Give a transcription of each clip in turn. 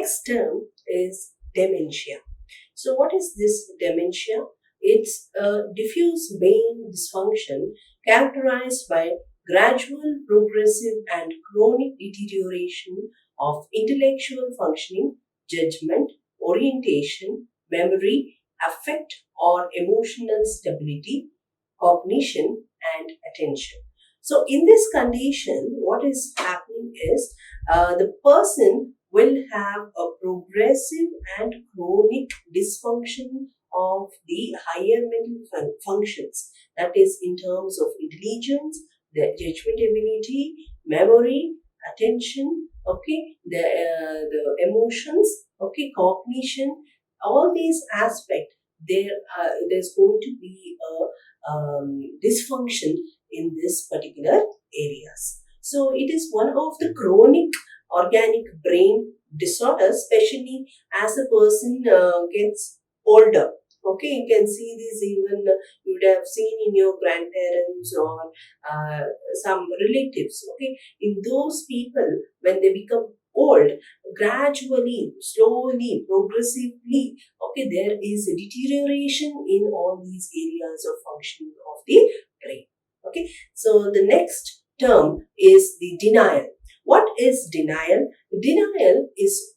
next term is dementia. So what is this dementia? It's a diffuse brain dysfunction characterized by gradual, progressive, and chronic deterioration of intellectual functioning, judgment, orientation, memory, affect or emotional stability, cognition, and attention. So, in this condition, what is happening is the person will have a progressive and chronic dysfunction of the higher mental functions, that is, in terms of intelligence, the judgment ability, memory, attention, okay, the emotions, okay, cognition, all these aspects. There's going to be a dysfunction in this particular areas. So it is one of the chronic organic brain disorders, especially as a person gets older. Okay, you can see this even you would have seen in your grandparents or some relatives. Okay, in those people when they become old, gradually, slowly, progressively, okay, there is a deterioration in all these areas of functioning of the brain. Okay, so the next term is the denial. What is denial? Denial is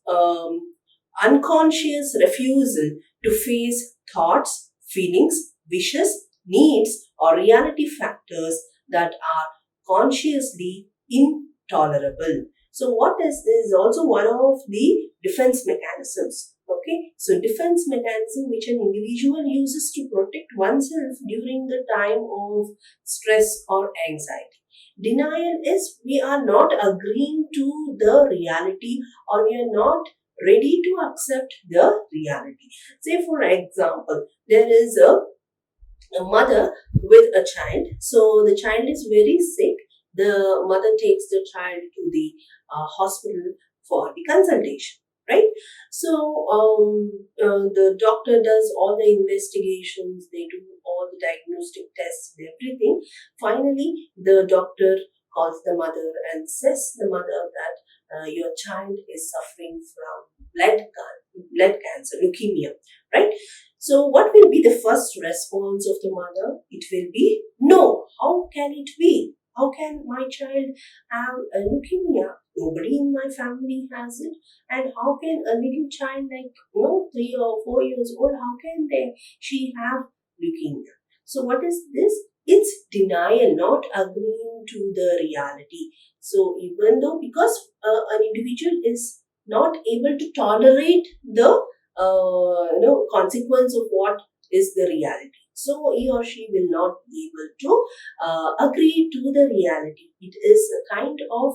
unconscious refusal to face thoughts, feelings, wishes, needs, or reality factors that are consciously intolerable. So what is this? Also one of the defense mechanisms. Okay, so defense mechanism which an individual uses to protect oneself during the time of stress or anxiety. Denial is we are not agreeing to the reality, or we are not ready to accept the reality. Say for example, there is a mother with a child. So the child is very sick. The mother takes the child to the hospital for the consultation, right? So the doctor does all the investigations, they do all the diagnostic tests and everything. Finally, the doctor calls the mother and says the mother that your child is suffering from blood cancer, leukemia, right? So what will be the first response of the mother? It will be, no, how can it be? How can my child have a leukemia? Nobody in my family has it. And how can a little child like 3 or 4 years old, how can she have leukemia? So what is this? It's denial, not agreeing to the reality. So even though, because an individual is not able to tolerate the consequence of what is the reality, so he or she will not be able to agree to the reality. It is a kind of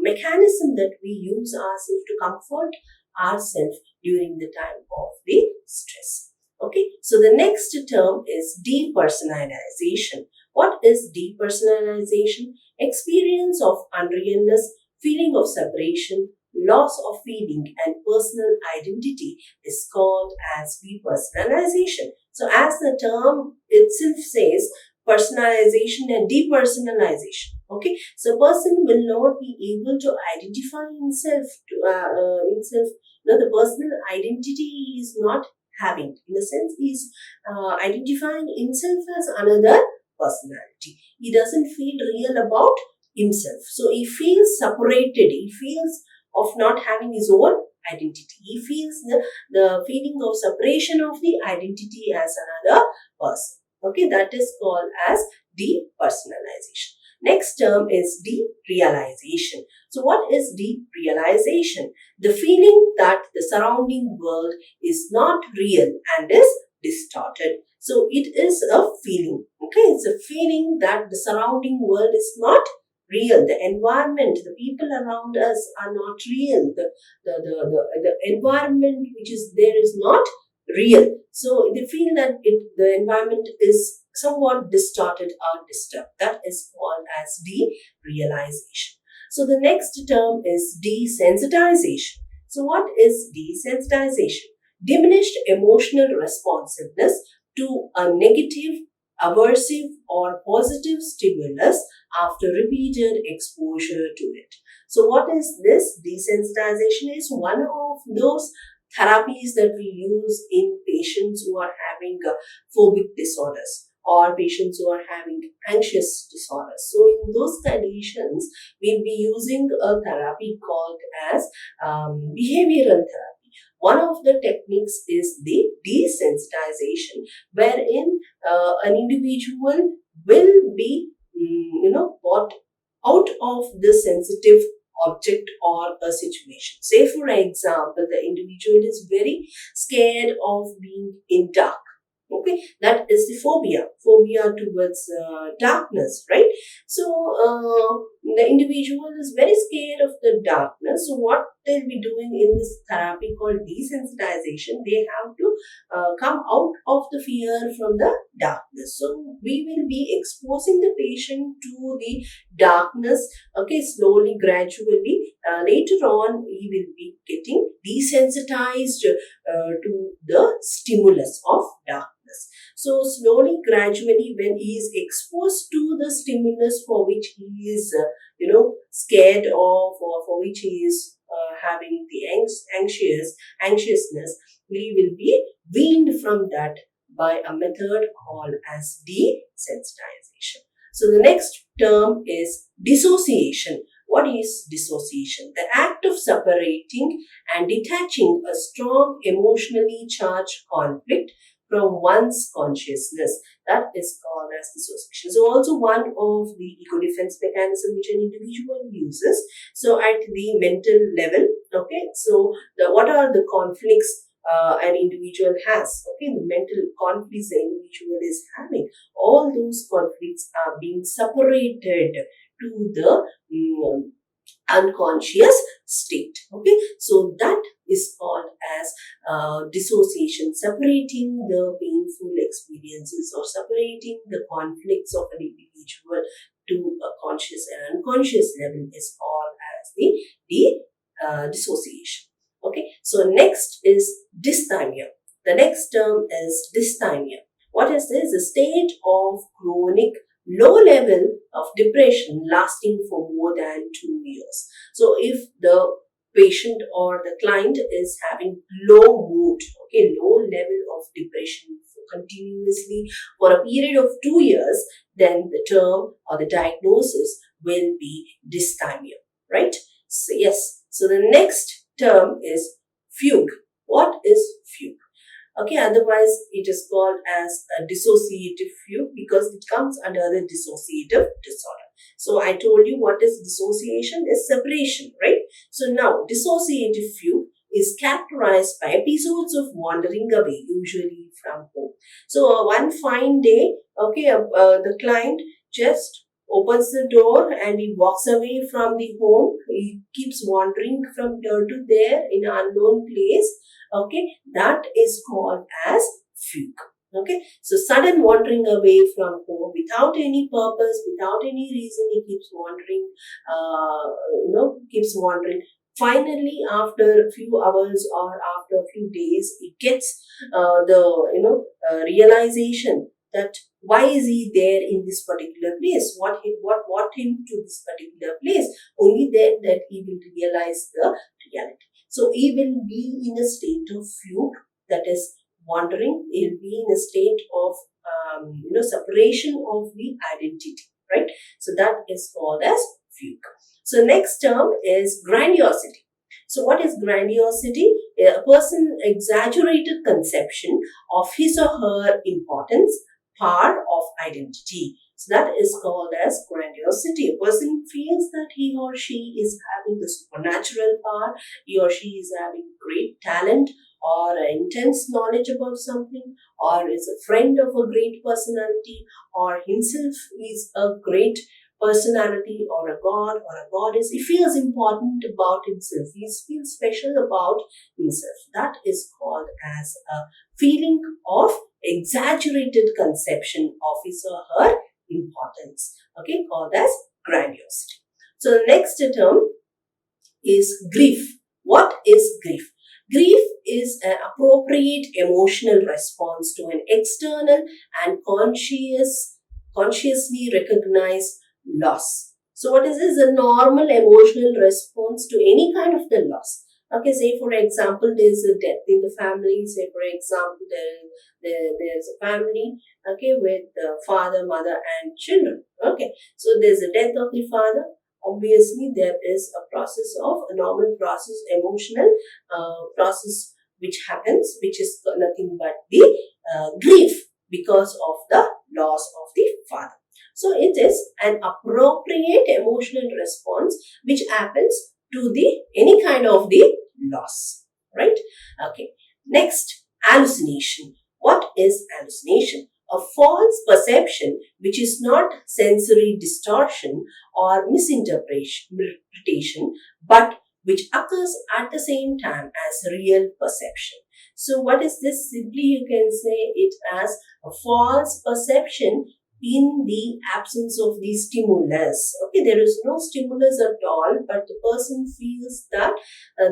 mechanism that we use ourselves to comfort ourselves during the time of the stress. Okay, so the next term is depersonalization. What is depersonalization? Experience of unrealness, feeling of separation, loss of feeling and personal identity is called as depersonalization. So as the term itself says, personalization and depersonalization. Okay, so person will not be able to identify himself himself. The personal identity is not having. In the sense, he is identifying himself as another personality. He doesn't feel real about himself. So he feels separated. He feels of not having his own identity. He feels the feeling of separation of the identity as another person. Okay, that is called as depersonalization. Next term is derealization. So what is derealization? The feeling that the surrounding world is not real and is distorted. So it is a feeling. Okay, it's a feeling that the surrounding world is not real. The environment, the people around us are not real. The environment which is there is not real. So they feel that the environment is somewhat distorted or disturbed. That is called as derealization. So the next term is desensitization. So what is desensitization? Diminished emotional responsiveness to a negative, aversive, or positive stimulus after repeated exposure to it. So what is this? Desensitization is one of those therapies that we use in patients who are having phobic disorders or patients who are having anxious disorders. So in those conditions, we'll be using a therapy called as behavioral therapy. One of the techniques is the desensitization, wherein an individual will be, brought out of the sensitive object or a situation. Say, for example, the individual is very scared of being in dark. Okay, that is the phobia towards darkness, right? So the individual is very scared of the darkness. So what they'll be doing in this therapy called desensitization, they have to come out of the fear from the darkness. So we will be exposing the patient to the darkness, okay, slowly, gradually. Later on, he will be getting desensitized to the stimulus of darkness. So slowly, gradually, when he is exposed to the stimulus for which he is, scared of, or for which he is having the anxiousness, we will be weaned from that by a method called as desensitization. So the next term is dissociation. What is dissociation? The act of separating and detaching a strong emotionally charged conflict from one's consciousness. That is called as dissociation. So also one of the ego defense mechanism which an individual uses. So at the mental level, okay, so what are the conflicts an individual has? Okay, the mental conflicts the individual is having. All those conflicts are being separated to the unconscious state. Okay, so that is called as dissociation, separating the painful experiences or separating the conflicts of an individual to a conscious and unconscious level is called as the dissociation. Okay, so next is dysthymia. The next term is dysthymia. What is this? A state of chronic low level of depression lasting for more than 2 years. So if the patient or the client is having low mood, okay, low level of depression continuously for a period of 2 years, then the term or the diagnosis will be dysthymia, right? So yes, so the next term is fugue. What is fugue? Okay, otherwise it is called as a dissociative fugue because it comes under the dissociative disorder. So I told you what is dissociation is separation, right? So now dissociative fugue is characterized by episodes of wandering away, usually from home. So one fine day, okay, the client just opens the door and he walks away from the home. He keeps wandering from here to there in an unknown place. Okay, that is called as fugue. Okay, so sudden wandering away from home without any purpose, without any reason, he keeps wandering, keeps wandering. Finally, after a few hours or after a few days, he gets realization that why is he there in this particular place? What brought him to this particular place? Only then that he will realize the reality. So he will be in a state of fugue, that is wandering. He will be in a state of separation of the identity, right? So that is called as fugue. So next term is grandiosity. So what is grandiosity? A person exaggerated conception of his or her importance, power, of identity. So that is called as grandiosity. A person feels that he or she is having the supernatural power, he or she is having great talent or intense knowledge about something, or is a friend of a great personality, or himself is a great personality or a god or a goddess. He feels important about himself. He feels special about himself. That is called as a feeling of exaggerated conception of his or her importance. Okay, called as grandiosity. So the next term is grief. What is grief? Grief is an appropriate emotional response to an external and consciously recognize loss. So what is this? A normal emotional response to any kind of the loss. Okay, say for example, there's a death in the family. Say for example, there's a family, okay, with the father, mother, and children. Okay, so there's a death of the father. Obviously, there is a normal process, emotional process which happens, which is nothing but the grief because of the loss of the father. So it is an appropriate emotional response which happens to the any kind of the loss, right? Okay. Next, hallucination. What is hallucination? A false perception which is not sensory distortion or misinterpretation, but which occurs at the same time as real perception. So what is this? Simply you can say it as a false perception in the absence of the stimulus. Okay, there is no stimulus at all, but the person feels that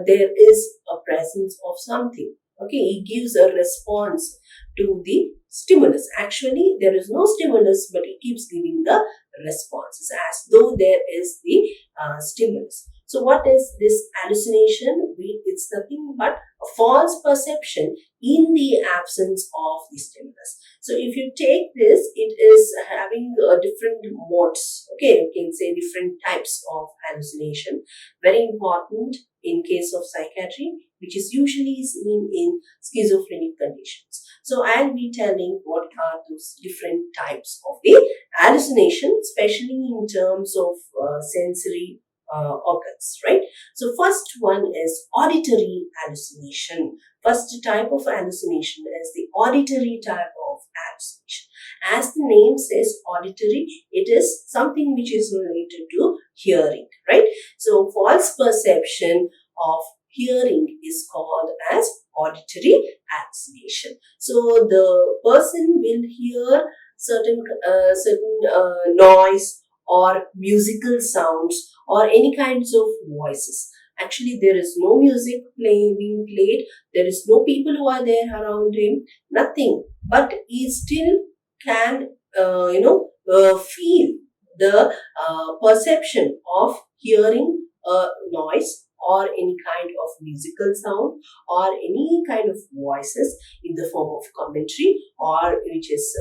there is a presence of something. Okay, he gives a response to the stimulus. Actually, there is no stimulus, but he keeps giving the responses as though there is the stimulus. So what is this hallucination? It's nothing but a false perception in the absence of the stimulus. So if you take this, it is having different modes. Okay, you can say different types of hallucination. Very important in case of psychiatry, which is usually seen in schizophrenic conditions. So I'll be telling what are those different types of the hallucination, especially in terms of sensory organs, right? So first one is auditory hallucination. First type of hallucination is the auditory type of hallucination. As the name says, auditory, it is something which is related to hearing, right? So false perception of hearing is called as auditory hallucination. So the person will hear certain noise or musical sounds or any kinds of voices. Actually, there is no music being played. There is no people who are there around him. Nothing. But he still can, feel the perception of hearing a noise or any kind of musical sound or any kind of voices in the form of commentary or which is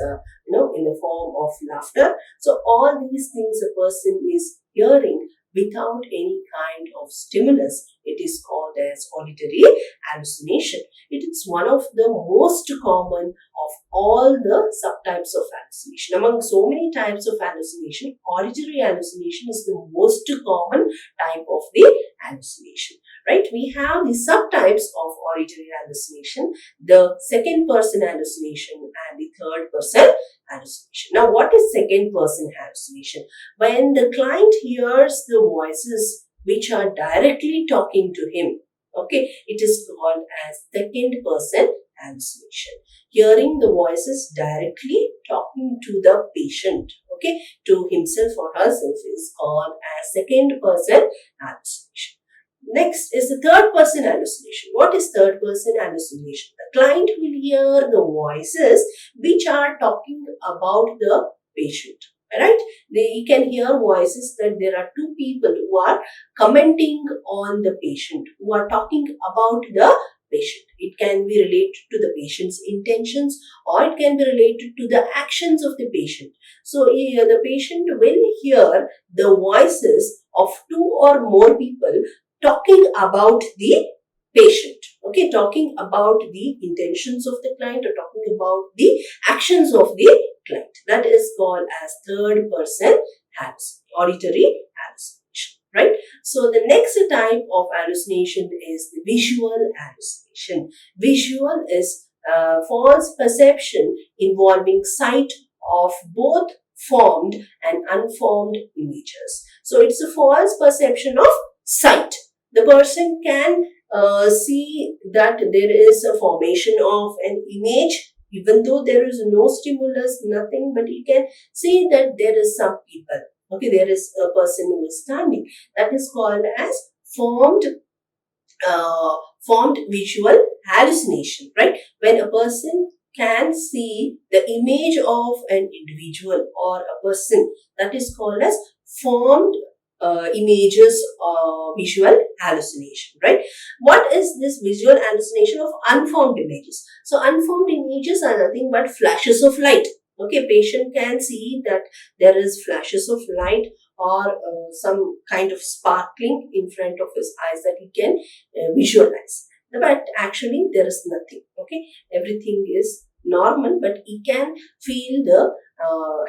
in the form of laughter. So all these things a person is hearing without any kind of stimulus. It is called as auditory hallucination. It is one of the most common of all the subtypes of hallucination. Among so many types of hallucination, auditory hallucination is the most common type of the hallucination, right? We have the subtypes of auditory hallucination, the second person hallucination and the third person hallucination. Now, what is second person hallucination? When the client hears the voices which are directly talking to him, okay, it is called as second person hallucination. Hearing the voices directly talking to the patient, okay, to himself or herself is called as second person hallucination. Next is the third person hallucination. What is third person hallucination? The client will hear the voices which are talking about the patient, right? He can hear voices that there are two people who are commenting on the patient, who are talking about the patient. It can be related to the patient's intentions or it can be related to the actions of the patient. So the patient will hear the voices of two or more people talking about the patient, okay, talking about the intentions of the client or talking about the actions of the client. That is called as third person auditory hallucination, right? So the next type of hallucination is the visual hallucination. Visual is false perception involving sight of both formed and unformed images. So it's a false perception of sight. The person can see that there is a formation of an image, even though there is no stimulus, nothing, but he can see that there is some people. Okay, there is a person who is standing. That is called as formed visual hallucination, right? When a person can see the image of an individual or a person. That is called as formed images or visual hallucination, right? What is this visual hallucination of unformed images? So unformed images are nothing but flashes of light. Okay, patient can see that there is flashes of light or some kind of sparkling in front of his eyes that he can visualize. But actually there is nothing. Okay, everything is normal, but he can feel the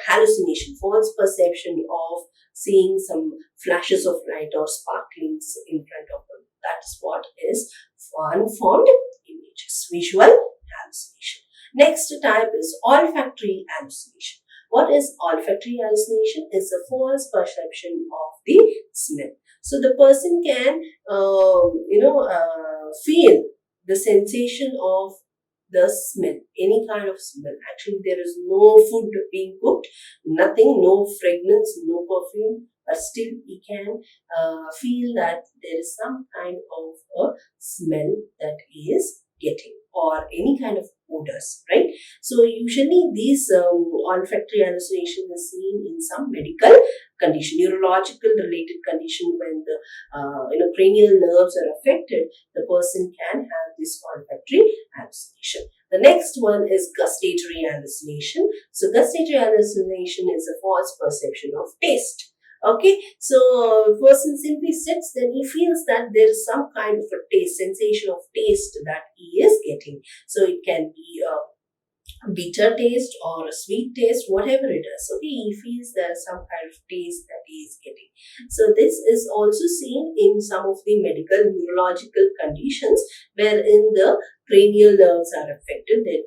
hallucination, false perception of seeing some flashes of light or sparklings in front of him. That is what is unformed images, visual hallucination. Next type is olfactory hallucination. What is olfactory hallucination? Is a false perception of the smell. So the person can, feel the sensation of the smell, any kind of smell. Actually, there is no food being cooked, nothing, no fragrance, no perfume, but still he can feel that there is some kind of a smell that he is getting, or any kind of odors, right? So usually these olfactory hallucination is seen in some medical condition, neurological related condition. When the cranial nerves are affected, the person can have this olfactory hallucination. The next one is gustatory hallucination. So gustatory hallucination is a false perception of taste. Okay, so person simply sits, then he feels that there is some kind of a taste, sensation of taste that he is getting. So it can be a bitter taste or a sweet taste, whatever it is. Okay, he feels there is some kind of taste that he is getting. So this is also seen in some of the medical neurological conditions wherein the cranial nerves are affected. That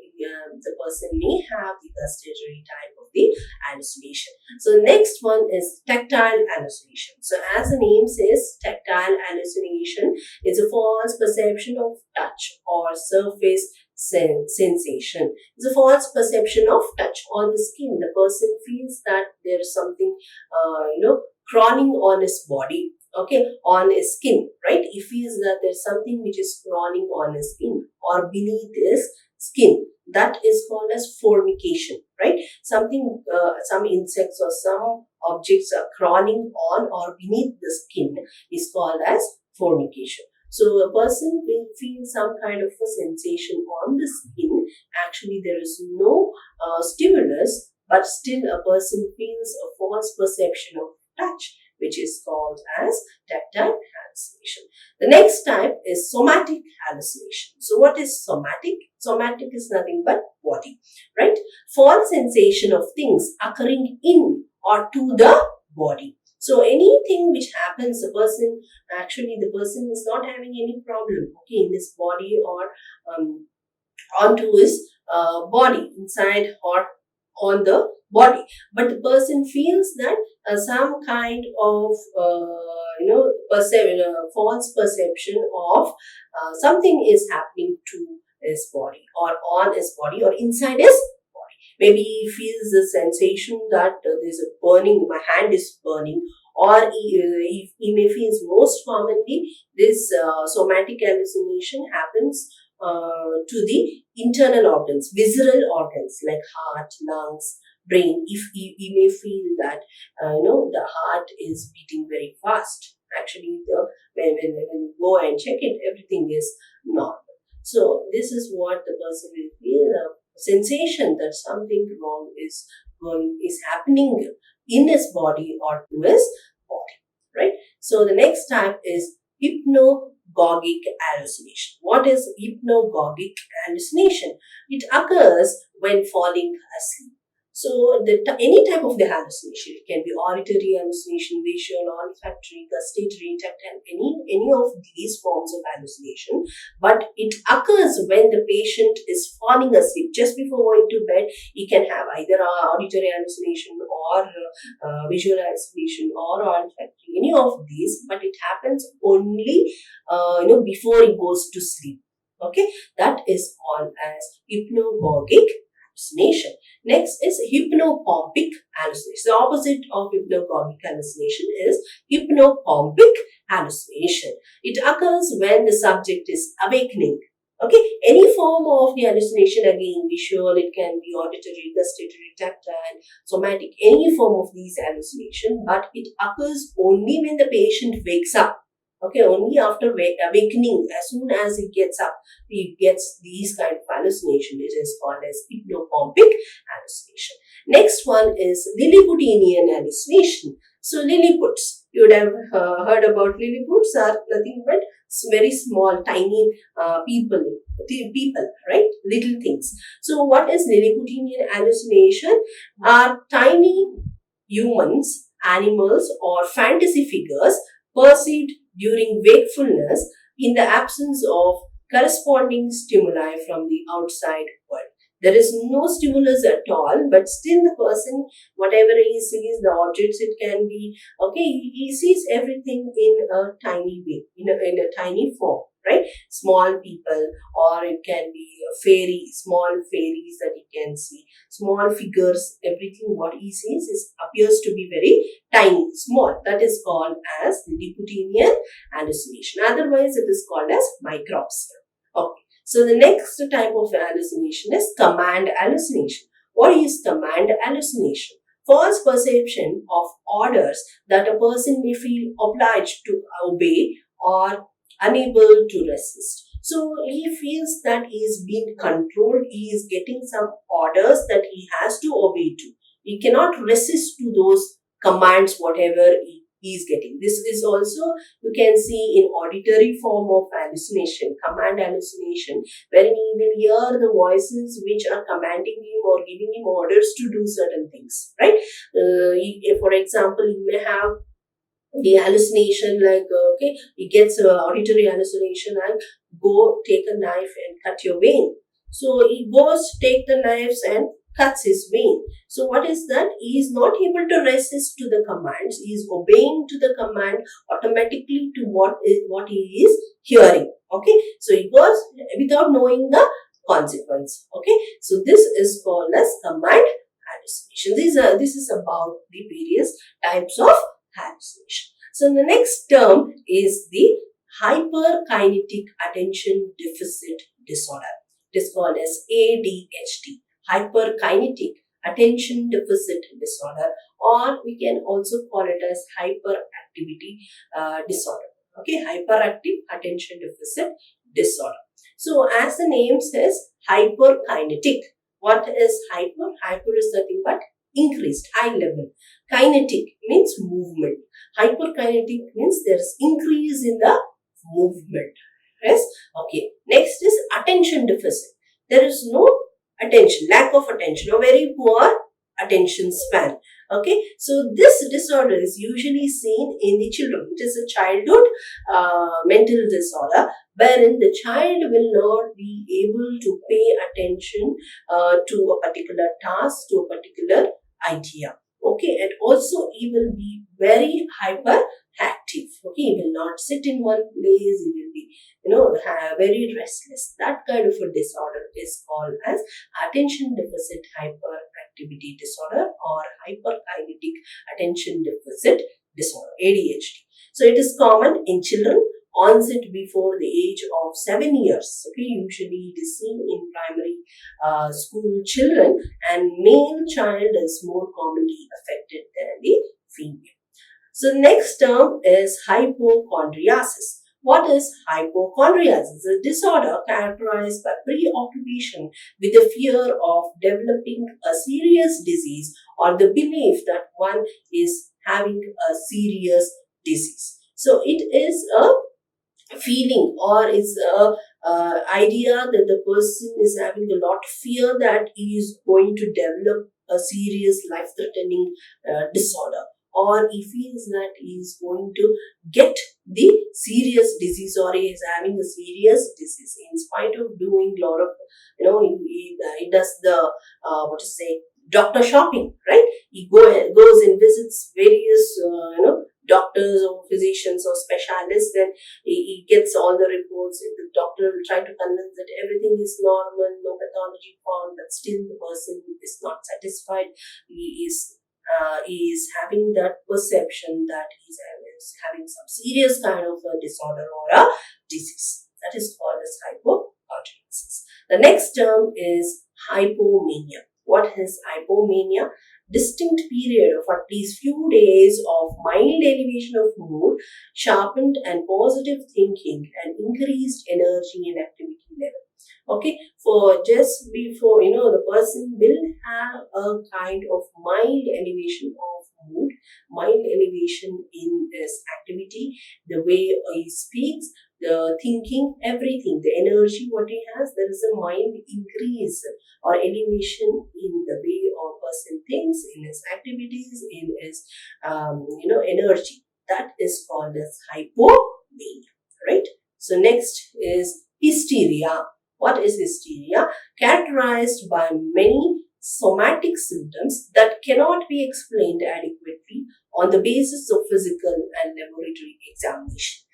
the person may have the gustatory type of the hallucination. So next one is tactile hallucination. So as the name says, tactile hallucination is a false perception of touch or surface sensation. It's a false perception of touch on the skin. The person feels that there is something, crawling on his body, okay, on his skin, right? He feels that there's something which is crawling on his skin or beneath his skin. That is called as formication, right? Something, some insects or some objects are crawling on or beneath the skin is called as formication. So a person will feel some kind of a sensation on the skin. Actually, there is no stimulus, but still a person feels a false perception of touch, which is called as tactile hallucination. The next type is somatic hallucination. So what is somatic? Somatic is nothing but body, right? False sensation of things occurring in or to the body. So anything which happens, the person is not having any problem, okay, in his body or onto his body, inside or on the body, but the person feels that some kind of false perception of something is happening to his body or on his body or inside his body. Maybe he feels the sensation that there's a burning, my hand is burning, or he may feel, most commonly this somatic hallucination happens to the internal organs, visceral organs like heart, lungs, brain. If he may feel that the heart is beating very fast. Actually, when you go and check it, everything is normal. So this is what the person will feel, a sensation that something wrong is happening in his body or to his body, right? So the next type is hypnagogic hallucination. What is hypnagogic hallucination? It occurs when falling asleep. So any type of the hallucination, it can be auditory hallucination, visual, olfactory, gustatory, tactile, any of these forms of hallucination. But it occurs when the patient is falling asleep. Just before going to bed, he can have either auditory hallucination or visual hallucination or olfactory, any of these. But it happens only before he goes to sleep. Okay, that is called as hypnagogic hallucination. Next is hypnopompic hallucination. The opposite of hypnagogic hallucination is hypnopompic hallucination. It occurs when the subject is awakening. Okay, any form of the hallucination, again, visual, it can be auditory, gustatory, tactile, somatic, any form of these hallucination, but it occurs only when the patient wakes up. Okay, only after awakening, as soon as he gets up, he gets these kind of hallucination. It is called as hypnopompic hallucination. Next one is Lilliputian hallucination. So Lilliputs, you would have heard about Lilliputs are nothing but very small, tiny people, right? Little things. So what is Lilliputian hallucination? Are tiny humans, animals, or fantasy figures perceived during wakefulness in the absence of corresponding stimuli from the outside world. There is no stimulus at all, but still the person, whatever he sees, the objects, it can be, okay, he sees everything in a tiny way, in a tiny form, right? Small people, or it can be a fairy, small fairies that he can see, small figures, everything what he sees appears to be very tiny, small. That is called as Lilliputian hallucination. Otherwise, it is called as micropsia. Okay. So the next type of hallucination is command hallucination. What is command hallucination? False perception of orders that a person may feel obliged to obey or unable to resist. So he feels that he is being controlled, he is getting some orders that he has to obey to. He cannot resist to those commands, whatever he is getting. This is also, you can see, in auditory form of hallucination, command hallucination, wherein he will hear the voices which are commanding him or giving him orders to do certain things, right? For example, he may have the hallucination like, okay, he gets auditory hallucination like, go take a knife and cut your vein. So he goes, take the knives and cuts his vein. So what is that? He is not able to resist to the commands. He is obeying to the command automatically to what he is hearing. Okay, so he goes without knowing the consequence. Okay, so this is called as command hallucination. This is about the various types of hallucination. So the next term is the hyperkinetic attention deficit disorder. It is called as ADHD, hyperkinetic attention deficit disorder, or we can also call it as hyperactivity disorder. Okay, hyperactive attention deficit disorder. So as the name says, hyperkinetic. What is hyper? Hyper is nothing but increased, high level. Kinetic means movement. Hyperkinetic means there is increase in the movement. Yes. Okay. Next is attention deficit. There is no attention, lack of attention, or very poor attention span. Okay. So this disorder is usually seen in the children. It is a childhood mental disorder wherein the child will not be able to pay attention to a particular task, to a particular idea. Okay, and also he will be very hyperactive. Okay, he will not sit in one place. He will be, very restless. That kind of a disorder is called as attention deficit hyperactivity disorder or hyperkinetic attention deficit disorder, ADHD. So it is common in children, onset before the age of 7 years. Okay, usually it is seen in primary school children, and male child is more commonly affected than the female. So next term is hypochondriasis. What is hypochondriasis? A disorder characterized by preoccupation with the fear of developing a serious disease or the belief that one is having a serious disease. So it is a feeling, or it's a idea that the person is having a lot of fear that he is going to develop a serious life-threatening disorder, or he feels that he is going to get the serious disease, or he is having a serious disease in spite of doing a lot of, he does the doctor shopping, right? He goes and visits various doctors or physicians or specialists, and he gets all the reports. The doctor will try to convince that everything is normal, no pathology found, but still the person is not satisfied. He is having that perception that he is having some serious kind of a disorder or a disease. That is called as hypochondriasis. neurogenesis. The next term is hypomania. What is hypomania? Distinct period of at least few days of mild elevation of mood, sharpened and positive thinking, and increased energy and activity level. Okay, for just before, the person will have a kind of mild elevation of mood, mild elevation in his activity, the way he speaks, the thinking, everything, the energy what he has, there is a mild increase or elevation in the way a person thinks, in his activities, in his energy. That is called as hypomania, right? So next is hysteria. What is hysteria? Characterized by many somatic symptoms that cannot be explained adequately on the basis of physical and laboratory examination.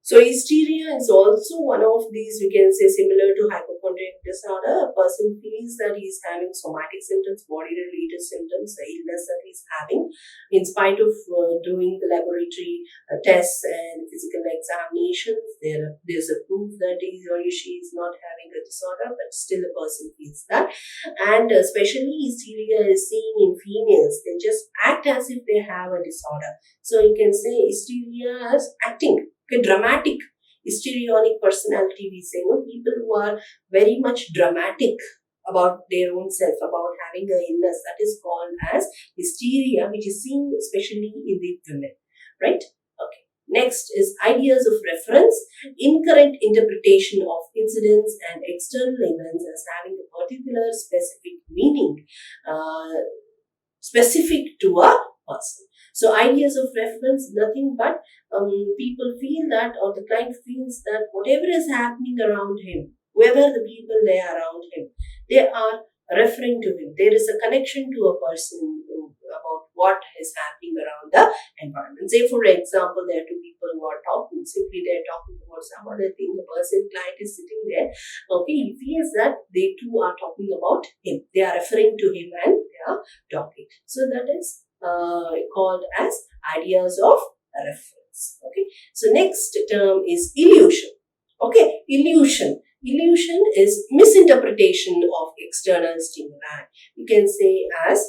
So hysteria is also one of these, we can say, similar to hypochondriac disorder. A person feels that he's having somatic symptoms, body-related symptoms, the illness that he's having, in spite of doing the laboratory tests and physical examinations. There's a proof that he or she is not having a disorder, but still a person feels that. And especially hysteria is seen in females. They just act as if they have a disorder. So you can say hysteria as acting. Dramatic, histrionic personality, we say, people who are very much dramatic about their own self, about having an illness, that is called as hysteria, which is seen especially in the women, right? Okay. Next is ideas of reference, incorrect interpretation of incidents and external events as having a particular specific meaning, specific to a person. So ideas of reference, nothing but people feel that, or the client feels that whatever is happening around him, whoever the people they are around him, they are referring to him. There is a connection to a person about what is happening around the environment. Say, for example, there are two people who are talking. Simply they are talking about some other thing. The client is sitting there. Okay, he feels that they too are talking about him. They are referring to him and they are talking. So that is called as ideas of reference. Okay, so next term is illusion. Okay, illusion. Illusion is misinterpretation of external stimuli. You can say as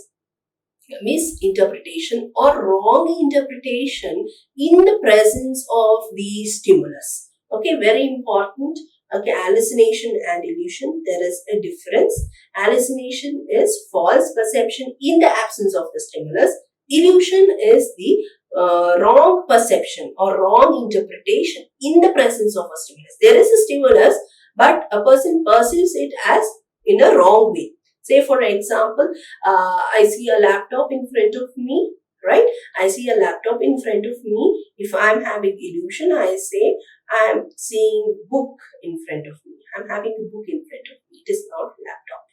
misinterpretation or wrong interpretation in the presence of the stimulus. Okay, very important. Okay, hallucination and illusion, there is a difference. Hallucination is false perception in the absence of the stimulus. Illusion is the wrong perception or wrong interpretation in the presence of a stimulus. There is a stimulus, but a person perceives it as in a wrong way. Say, for example, I see a laptop in front of me, right? I see a laptop in front of me. If I'm having illusion, I say I'm seeing book in front of me. I'm having a book in front of me. It is not laptop.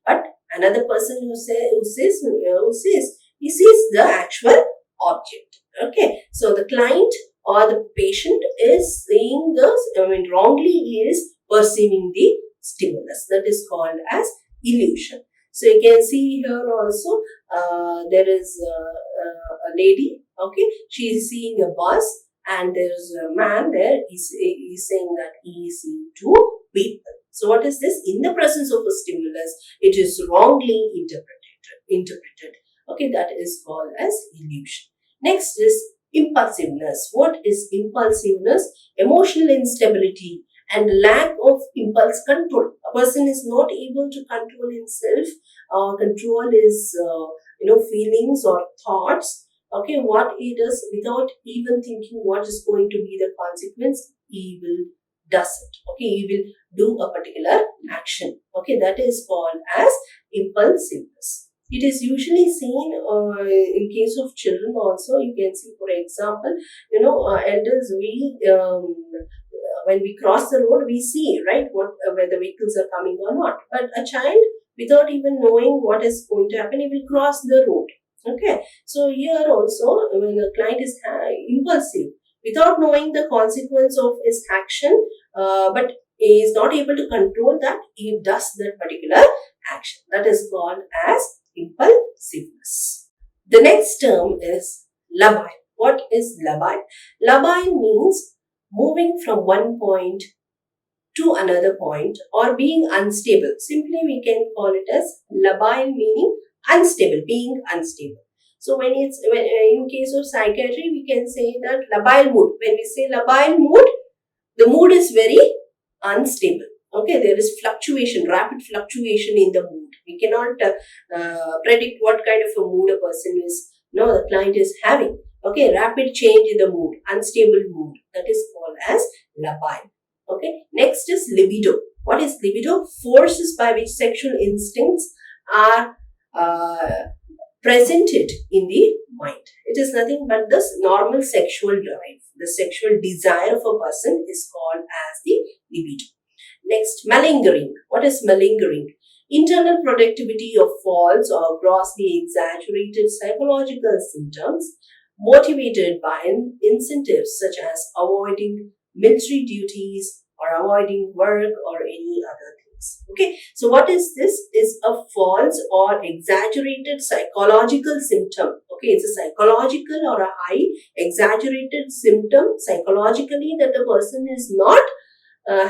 But another person who sees, he sees the actual object. Okay. So the client or the patient is seeing wrongly he is perceiving the stimulus. That is called as illusion. So you can see here also there is a lady. Okay, she is seeing a bus and there is a man there. He's saying that he is seeing two people. So what is this? In the presence of a stimulus, it is wrongly interpreted. Okay, that is called as illusion. Next is impulsiveness. What is impulsiveness? Emotional instability and lack of impulse control. A person is not able to control himself, control his feelings or thoughts. Okay, what he does without even thinking what is going to be the consequence, he will does it. Okay, he will do a particular action. Okay, that is called as impulsiveness. It is usually seen in case of children also. You can see, for example, elders, when we cross the road, we see, right, where the vehicles are coming or not. But a child, without even knowing what is going to happen, he will cross the road. Okay, so here also, when a client is impulsive, without knowing the consequence of his action, but he is not able to control that, he does that particular action. That is called as impulsiveness. The next term is labile. What is labile? Labile means moving from one point to another point or being unstable. Simply we can call it as labile, meaning unstable, being unstable. So when in case of psychiatry, we can say that labile mood. When we say labile mood, the mood is very unstable. Okay, there is fluctuation, rapid fluctuation in the mood. We cannot predict what kind of a mood a person is, the client is having. Okay, rapid change in the mood, unstable mood. That is called as labile. Okay, next is libido. What is libido? Forces by which sexual instincts are presented in the mind. It is nothing but this normal sexual drive. The sexual desire of a person is called as the libido. Next, malingering. What is malingering? Internal productivity of false or grossly exaggerated psychological symptoms motivated by incentives such as avoiding military duties or avoiding work or any other things. Okay, so what is this? Is a false or exaggerated psychological symptom. Okay, it's a psychological or a high exaggerated symptom psychologically that the person is not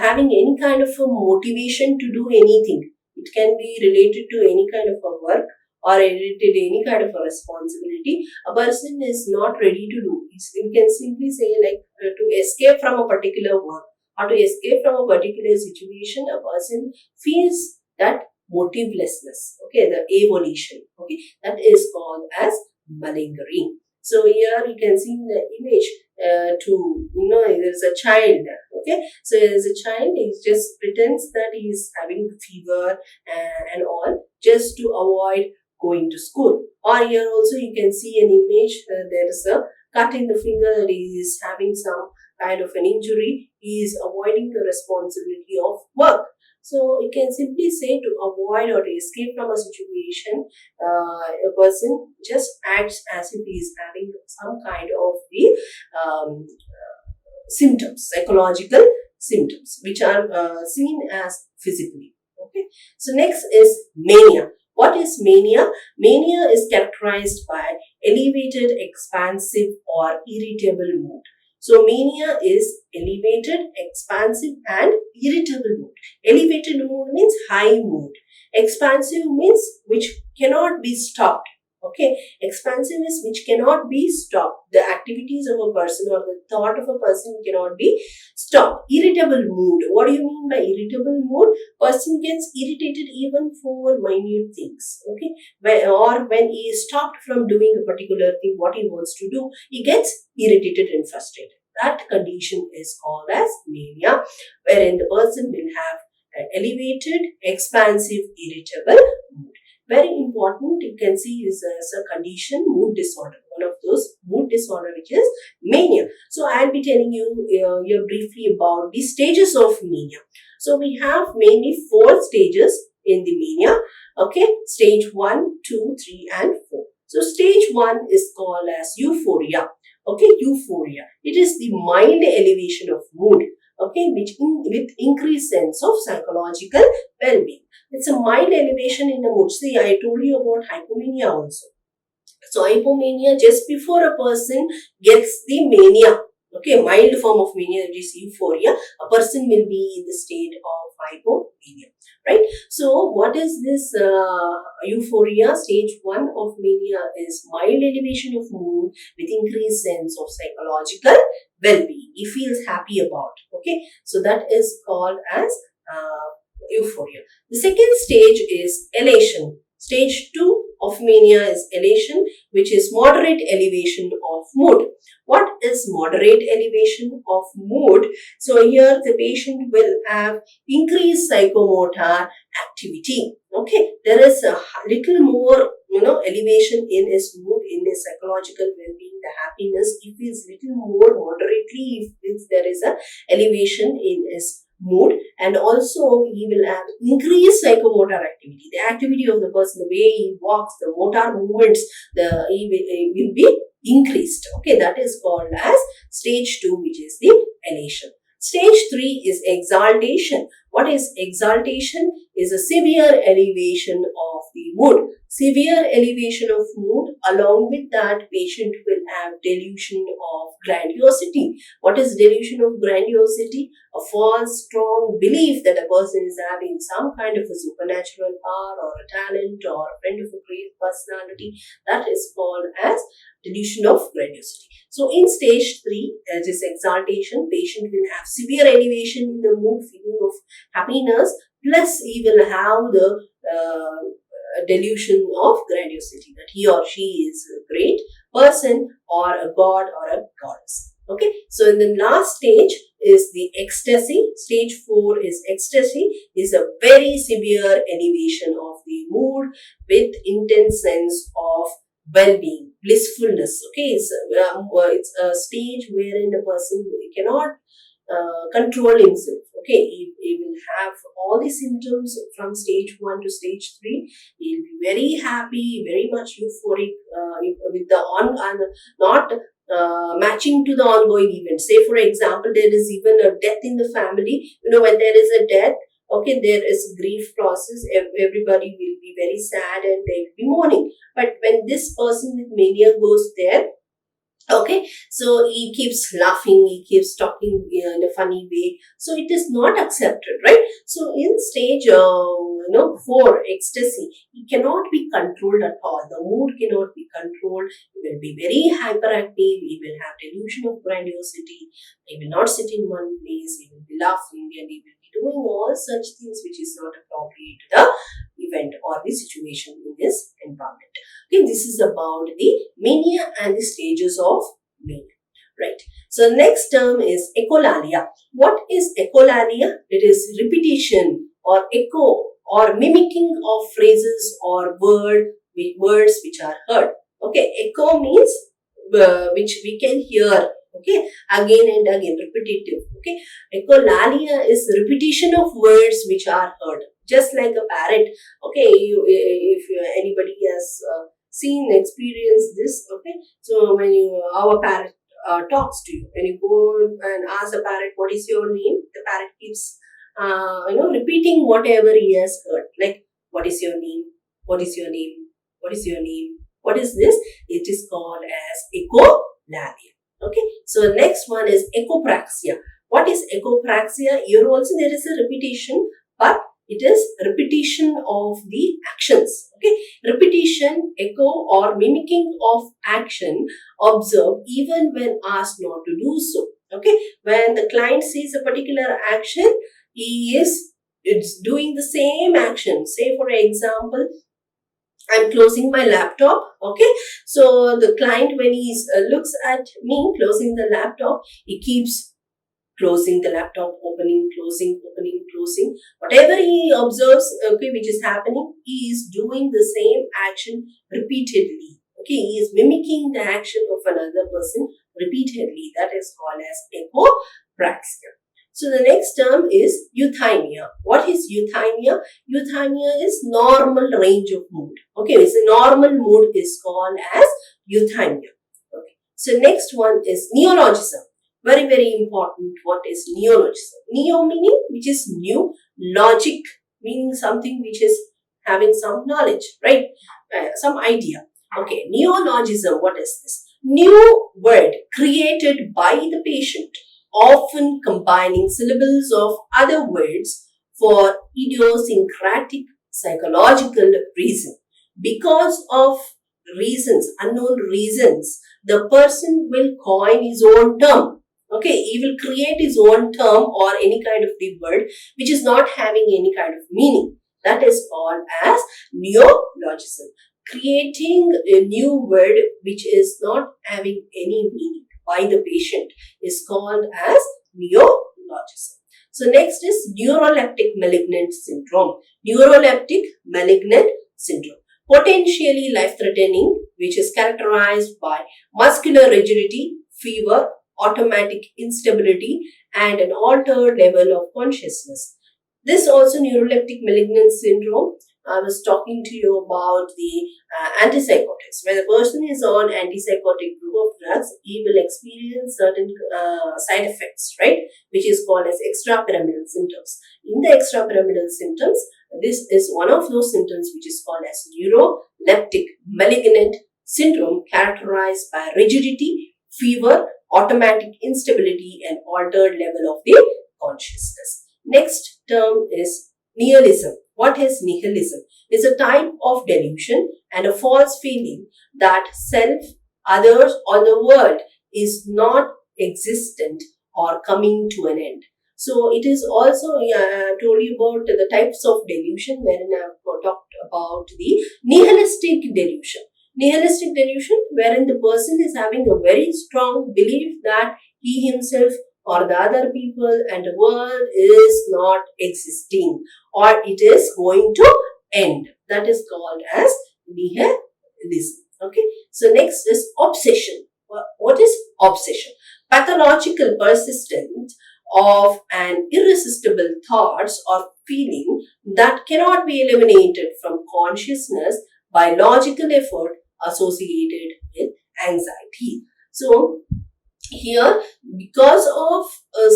having any kind of a motivation to do anything. It can be related to any kind of a work or related to any kind of a responsibility. A person is not ready to do. You can simply say like to escape from a particular work or to escape from a particular situation, a person feels that motivelessness. Okay, the avolition. Okay, that is called as malingering. So here you can see the image there's a child. Okay, so there's a child, he just pretends that he is having fever and all just to avoid going to school. Or here also you can see an image, there is a cut in the finger that he is having some kind of an injury. He is avoiding the responsibility of work. So you can simply say to avoid or to escape from a situation, a person just acts as if he is having some kind of the symptoms, psychological symptoms, which are seen as physically. Okay. So next is mania. What is mania? Mania is characterized by elevated, expansive or irritable mood. So mania is elevated, expansive and irritable mood. Elevated mood means high mood. Expansive means which cannot be stopped. Okay, expansive is which cannot be stopped. The activities of a person or the thought of a person cannot be stopped. Irritable mood. What do you mean by irritable mood? Person gets irritated even for minute things. Okay, or when he is stopped from doing a particular thing, what he wants to do, he gets irritated and frustrated. That condition is called as mania, wherein the person will have an elevated, expansive, irritable mood. Very important, you can see is a condition, mood disorder, one of those mood disorder which is mania. So I'll be telling you here briefly about the stages of mania. So we have mainly 4 stages in the mania. Okay, stage 1, 2, 3 and 4. So stage 1 is called as euphoria. Okay, euphoria. It is the mild elevation of mood. Okay, with increased sense of psychological well-being. It's a mild elevation in the mood. See, I told you about hypomania also. So hypomania, just before a person gets the mania, okay, mild form of mania, which is euphoria, a person will be in the state of hypomania, right? So what is this euphoria? Stage 1 of mania is mild elevation of mood with increased sense of psychological well-being. He feels happy about. Okay, so that is called as euphoria. The second stage is elation. Stage 2 of mania is elation, which is moderate elevation of mood. What is moderate elevation of mood? So here the patient will have increased psychomotor activity. Okay, there is a little more elevation in his mood, in his psychological well-being, the happiness. He feels little more moderately if there is a elevation in his mood, and also he will have increased psychomotor activity. The activity of the person, the way he walks, the motor movements, he will be increased. Okay, that is called as stage 2, which is the elation. Stage 3 is exaltation. What is exaltation? Is a severe elevation of the mood. Severe elevation of mood, along with that patient will have delusion of grandiosity. What is delusion of grandiosity? A false, strong belief that a person is having some kind of a supernatural power or a talent or a friend of a great personality. That is called as delusion of grandiosity. So in stage 3, that is exaltation, patient will have severe elevation in the mood, feeling of happiness, plus he will have the delusion of grandiosity, that he or she is a great person or a god or a goddess. Okay, so in the last stage is the ecstasy. Stage 4 is ecstasy, is a very severe elevation of the mood with intense sense of well-being, blissfulness. Okay, it's a stage wherein a person cannot control himself. Okay, he will have all the symptoms from stage 1 to stage 3. He will be very happy, very much euphoric with the not matching to the ongoing event. Say for example, there is even a death in the family. When there is a death, okay, there is grief process. Everybody will be very sad and they will be mourning. But when this person with mania goes there, okay, so he keeps laughing, he keeps talking in a funny way. So it is not accepted, right? So in stage 4, ecstasy, he cannot be controlled at all. The mood cannot be controlled. He will be very hyperactive. He will have delusion of grandiosity. He will not sit in one place. He will be laughing and he will be doing all such things which is not appropriate to the event or the situation in this environment. Okay, this is about the mania and the stages of mania. Right. So next term is echolalia. What is echolalia? It is repetition or echo or mimicking of phrases or words which are heard. Okay, echo means which we can hear. Okay, again and again, repetitive. Okay, echolalia is repetition of words which are heard, just like a parrot. Okay, if anybody has experienced this. Okay, so when our parrot talks to you, when you go and ask the parrot what is your name, the parrot keeps repeating whatever he has heard, like what is your name, what is your name, what is your name, what is this? It is called as echolalia. Okay, so next one is echopraxia. What is echopraxia? Here also there is a repetition, but it is repetition of the actions. Okay, repetition, echo or mimicking of action observed even when asked not to do so. Okay, when the client sees a particular action, it's doing the same action. Say for example, I'm closing my laptop. Okay, so the client, when he looks at me closing the laptop, he keeps closing the laptop, opening, closing, opening, closing. Whatever he observes, okay, which is happening, he is doing the same action repeatedly. Okay, he is mimicking the action of another person repeatedly. That is called as echopraxia. So the next term is euthymia. What is euthymia? Euthymia is normal range of mood. Okay, so normal mood is called as euthymia. Okay, so next one is neologism. Very, very important. What is neologism? Neo meaning which is new, logic meaning something which is having some knowledge, right? Some idea. Okay, neologism, what is this? New word created by the patient, often combining syllables of other words for idiosyncratic psychological reason. Because of reasons, unknown reasons, the person will coin his own term. Okay, he will create his own term or any kind of the word which is not having any kind of meaning. That is called as neologism. Creating a new word which is not having any meaning by the patient is called as neologism. So next is neuroleptic malignant syndrome. Neuroleptic malignant syndrome. Potentially life-threatening, which is characterized by muscular rigidity, fever, automatic instability, and an altered level of consciousness. This also neuroleptic malignant syndrome, I was talking to you about the antipsychotics. When a person is on antipsychotic group of drugs, he will experience certain side effects, right? Which is called as extrapyramidal symptoms. In the extrapyramidal symptoms, this is one of those symptoms which is called as neuroleptic malignant syndrome characterized by rigidity, fever, automatic instability, and altered level of the consciousness. Next term is nihilism. What is nihilism? It is a type of delusion and a false feeling that self, others, or the world is not existent or coming to an end. So it is also, I told you about the types of delusion, wherein I have talked about the nihilistic delusion. Nihilistic delusion, wherein the person is having a very strong belief that he himself or the other people and the world is not existing or it is going to end. That is called as nihilism. Okay. So next is obsession. What is obsession? Pathological persistence of an irresistible thoughts or feeling that cannot be eliminated from consciousness by logical effort associated with anxiety. So here, because of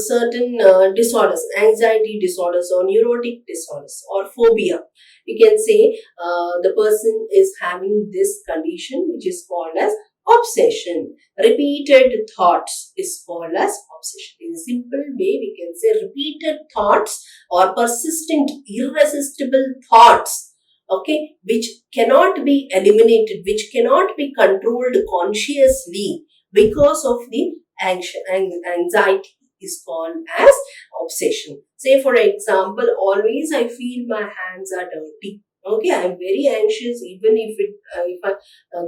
certain disorders, anxiety disorders or neurotic disorders or phobia, we can say the person is having this condition which is called as obsession. Repeated thoughts is called as obsession. In a simple way, we can say repeated thoughts or persistent irresistible thoughts, okay, which cannot be eliminated, which cannot be controlled consciously because of the anxiety is called as obsession. Say for example, always I feel my hands are dirty. Okay, I am very anxious. Even if I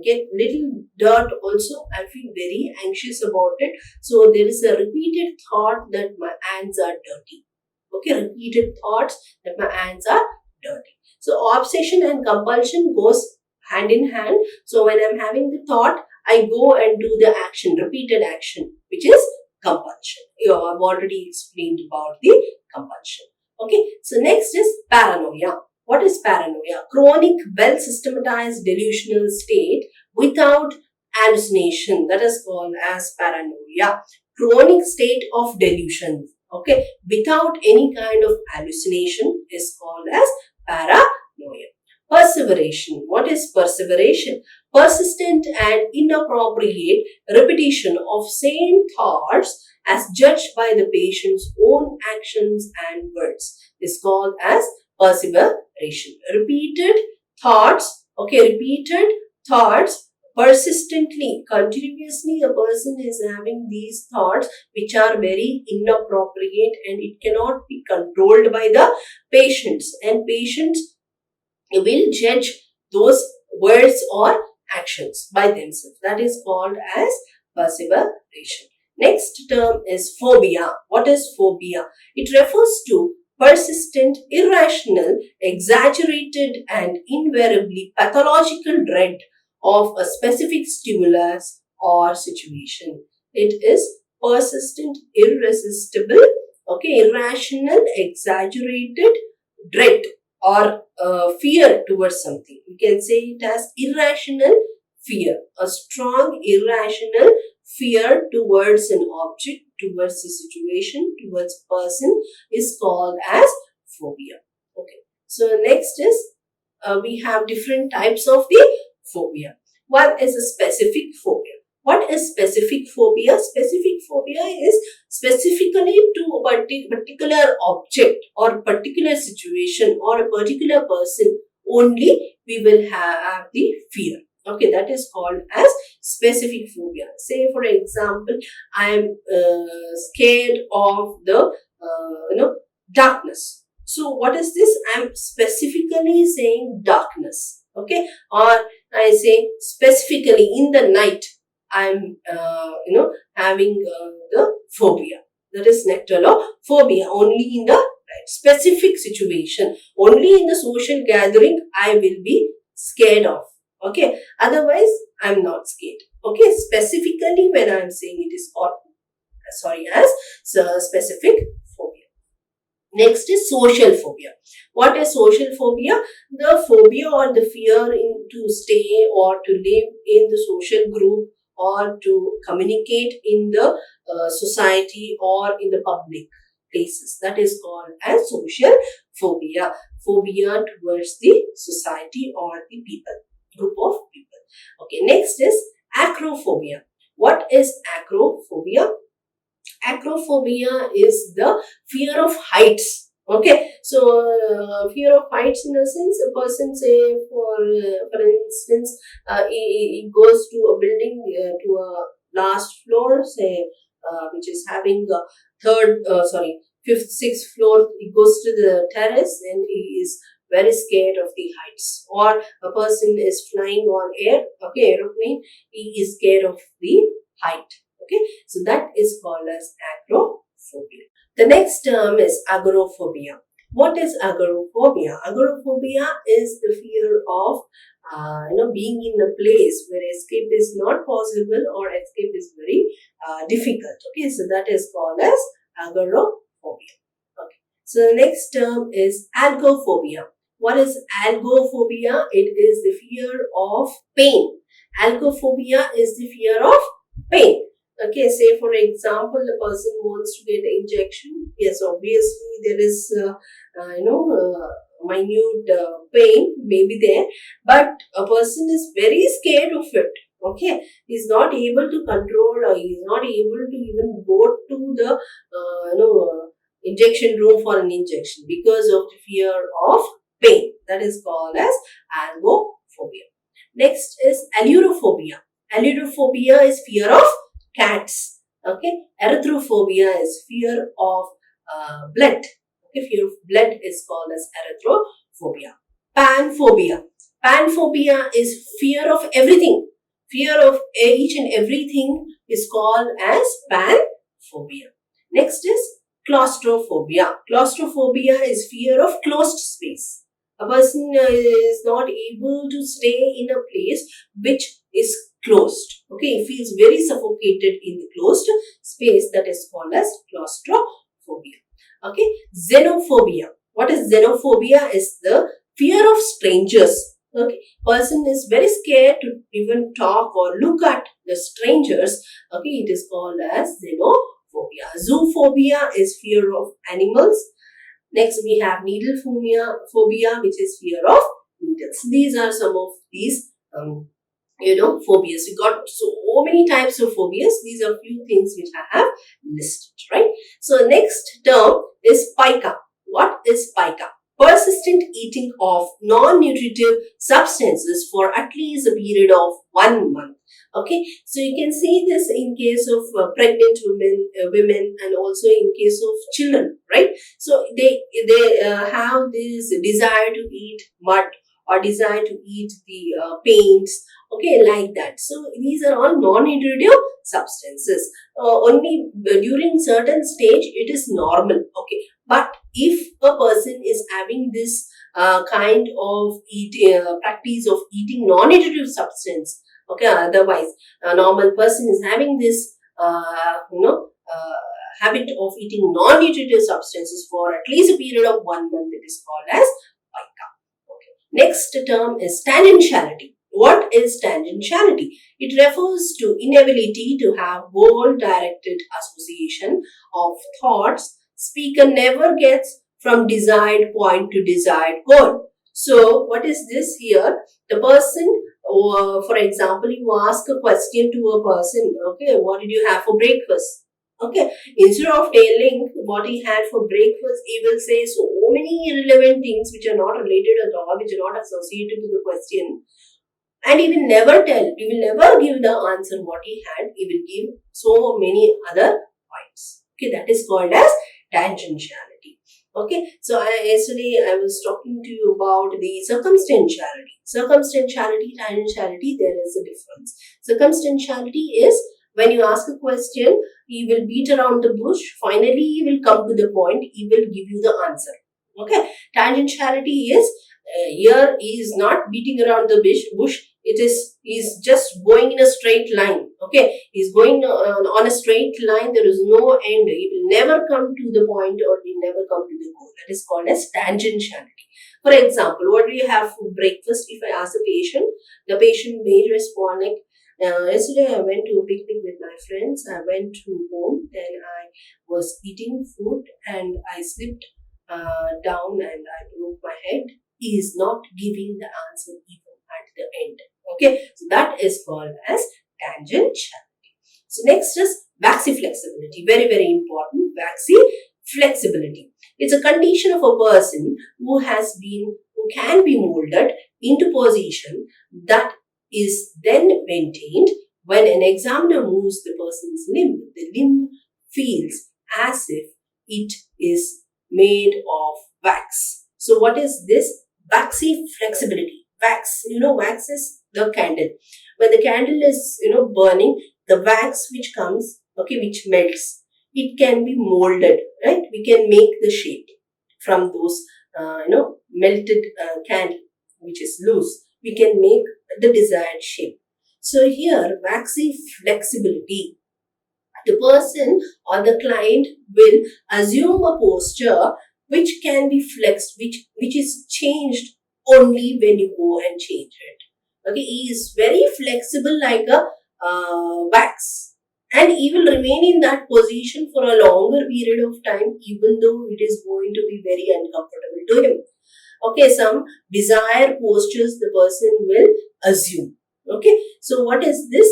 get little dirt also, I feel very anxious about it. So there is a repeated thought that my hands are dirty. Okay, repeated thoughts that my hands are dirty. So obsession and compulsion goes hand in hand. So when I'm having the thought, I go and do the action, repeated action, which is compulsion. I've already explained about the compulsion. Okay, so next is paranoia. What is paranoia? Chronic, well-systematized delusional state without hallucination. That is called as paranoia. Chronic state of delusion, okay, without any kind of hallucination is called as paranoia. Perseveration. What is perseveration? Persistent and inappropriate repetition of same thoughts as judged by the patient's own actions and words is called as perseveration. Repeated thoughts, okay, repeated thoughts persistently, continuously a person is having these thoughts which are very inappropriate and it cannot be controlled by the patients, and patients will judge those words or actions by themselves. That is called as perseveration. Next term is phobia. What is phobia? It refers to persistent, irrational, exaggerated, and invariably pathological dread of a specific stimulus or situation. It is persistent, irresistible, okay, irrational, exaggerated dread or fear towards something. You can say it as irrational fear, a strong irrational fear towards an object, towards a situation, towards a person is called as phobia. Okay. So next is we have different types of the phobia. One is a specific phobia. What is specific phobia? Specific phobia is specifically to a particular object or particular situation or a particular person only we will have the fear. Okay, that is called as specific phobia. Say for example, I am scared of the darkness. So what is this? I am specifically saying darkness. Okay, or I say specifically in the night I am having the phobia. That is nectalophobia. Only in the specific situation, only in the social gathering I will be scared of. Okay, otherwise I am not scared. Okay, specifically when I am saying it is called as specific phobia. Next is social phobia. What is social phobia? The phobia or the fear to stay or to live in the social group or to communicate in the society or in the public places. That is called as social phobia. Phobia towards the society or the people, group of people. Okay, next is acrophobia. What is acrophobia? Acrophobia is the fear of heights. Okay, so fear of heights in a sense, a person say for instance, he goes to a building to a last floor, say which is having a fifth, sixth floor. He goes to the terrace and he is very scared of the heights. Or a person is flying on aeroplane. He is scared of the height. Okay, so that is called as agoraphobia. The next term is agoraphobia. What is agoraphobia? Agoraphobia is the fear of being in a place where escape is not possible or escape is very difficult. Okay, so that is called as agoraphobia. Okay, so the next term is algophobia. What is algophobia? It is the fear of pain. Algophobia is the fear of pain. Okay, say for example, the person wants to get an injection. Yes, obviously there is, minute pain may be there, but a person is very scared of it. Okay, he's not able to control, or he's not able to even go to the, injection room for an injection because of the fear of pain. That is called as algophobia. Next is allurophobia. Allurophobia is fear of cats. Okay, erythrophobia is fear of blood. Okay, fear of blood is called as erythrophobia. Panphobia. Panphobia is fear of everything. Fear of each and everything is called as panphobia. Next is claustrophobia. Claustrophobia is fear of closed space. A person is not able to stay in a place which is closed. Okay, he feels very suffocated in the closed space. That is called as claustrophobia. Okay, xenophobia. What is xenophobia? Is the fear of strangers. Okay, person is very scared to even talk or look at the strangers. Okay, it is called as xenophobia. Zoophobia is fear of animals. Next, we have needle phobia, which is fear of needles. These are some of these, phobias. We got so many types of phobias. These are few things which I have listed, right? So, next term is pica. What is pica? Persistent eating of non-nutritive substances for at least a period of 1 month. Okay, so you can see this in case of pregnant women, and also in case of children, right? So they have this desire to eat mud or desire to eat the paints, okay, like that. So these are all non-nutritive substances. Only during certain stage it is normal, okay. But if a person is having this kind of practice of eating non-nutritive substance, okay, otherwise a normal person is having this habit of eating non-nutritive substances for at least a period of 1 month, it is called as pica. Okay. Next term is tangentiality. What is tangentiality? It refers to inability to have goal-directed association of thoughts. Speaker never gets from desired point to desired goal. So, what is this here? The person, for example, you ask a question to a person, okay, what did you have for breakfast? Okay, instead of telling what he had for breakfast, he will say so many irrelevant things which are not related at all, which are not associated with the question. And he will never tell, he will never give the answer what he had, he will give so many other points. Okay, that is called as tangentiality. Okay, so yesterday I was talking to you about the circumstantiality. Circumstantiality, tangentiality, there is a difference. Circumstantiality is when you ask a question, he will beat around the bush, finally he will come to the point, he will give you the answer. Okay, tangentiality is here he is not beating around the bush, it is, he is just going in a straight line. Okay, he is going on a straight line, there is no end, he will never come to the point or he will never come to the goal. That is called as tangentiality. For example, what do you have for breakfast? If I ask the patient may respond like, yesterday I went to a picnic with my friends, I went to home, then I was eating food and I slipped down and I broke my head. He is not giving the answer even at the end. Okay, so that is called as tangentiality. So next is waxy flexibility. Very, very important. Waxy flexibility. It's a condition of a person who can be molded into position that is then maintained when an examiner moves the person's limb. The limb feels as if it is made of wax. So what is this? Waxy flexibility. Wax, wax is the candle. When the candle is, burning, the wax which comes, which melts, it can be molded, right? We can make the shape from those, melted candle, which is loose. We can make the desired shape. So here, waxy flexibility. The person or the client will assume a posture which can be flexed, which is changed only when you go and change it. Okay, he is very flexible like a wax, and he will remain in that position for a longer period of time, even though it is going to be very uncomfortable to him. Okay, some desired postures the person will assume. Okay, so what is this?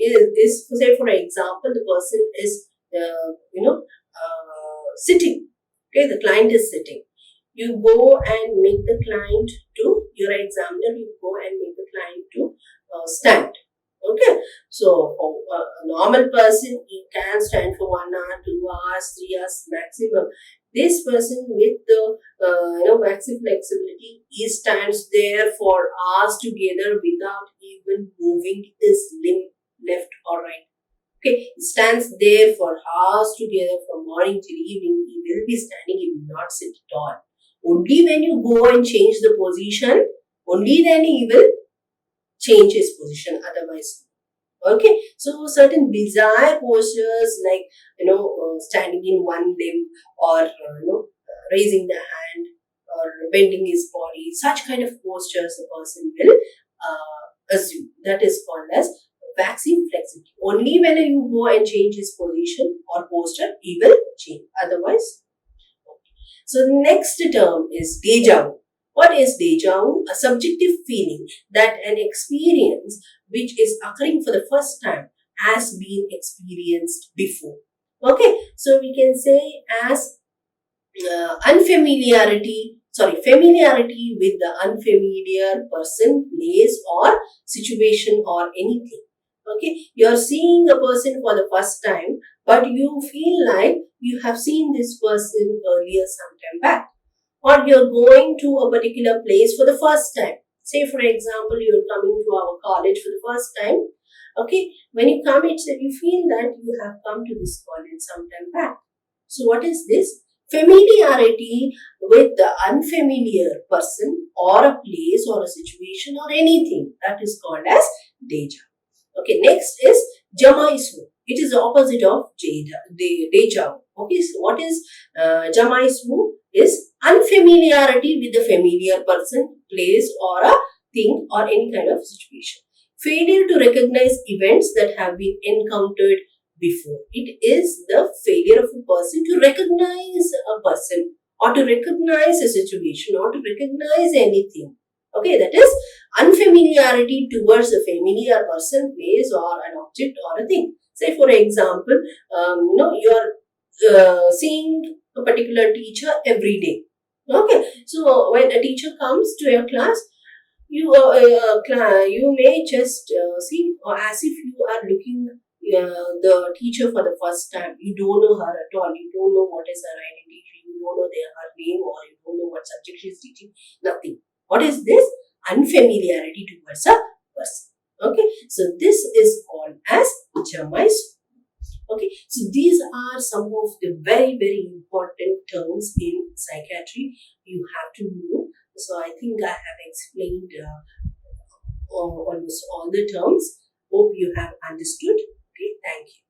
Is say for example, the person is sitting. Okay, the client is sitting. You go and make the client to, your examiner, you go and make the client to stand. Okay, so a normal person, he can stand for 1 hour, 2 hours, 3 hours maximum. This person with the waxy flexibility, he stands there for hours together without even moving his limb left or right. Okay, he stands there for hours together from morning till evening. He will be standing, he will not sit at all. Only when you go and change the position, only then he will change his position, otherwise. Okay, so certain bizarre postures like standing in one limb, or raising the hand, or bending his body, such kind of postures the person will assume. That is called as waxy flexibility. Only when you go and change his position or posture, he will change. Otherwise. So the next term is deja vu. What is deja vu? A subjective feeling that an experience which is occurring for the first time has been experienced before. Okay, so we can say as familiarity with the unfamiliar person, place or situation or anything. Okay, you are seeing a person for the first time, but you feel like you have seen this person earlier sometime back, or you're going to a particular place for the first time. Say for example, you're coming to our college for the first time. Okay, when you come, you feel that you have come to this college sometime back. So what is this? Familiarity with the unfamiliar person or a place or a situation or anything, that is called as deja. Okay, next is jamaisu. It is the opposite of deja. Okay, so what is jamaisu? Is unfamiliarity with the familiar person, place or a thing or any kind of situation. Failure to recognize events that have been encountered before. It is the failure of a person to recognize a person, or to recognize a situation, or to recognize anything. Okay, that is unfamiliarity towards a familiar person, place or an object or a thing. Say for example, you are seeing a particular teacher every day. Okay, so when a teacher comes to your class, you may just see, or as if you are looking the teacher for the first time. You don't know her at all. You don't know what is her identity. You don't know her name, or you don't know what subject she is teaching. Nothing. What is this? Unfamiliarity towards a person. Okay, so this is called as jamais. Okay, so these are some of the very, very important terms in psychiatry you have to know. So I think I have explained almost all the terms. Hope you have understood. Okay, thank you.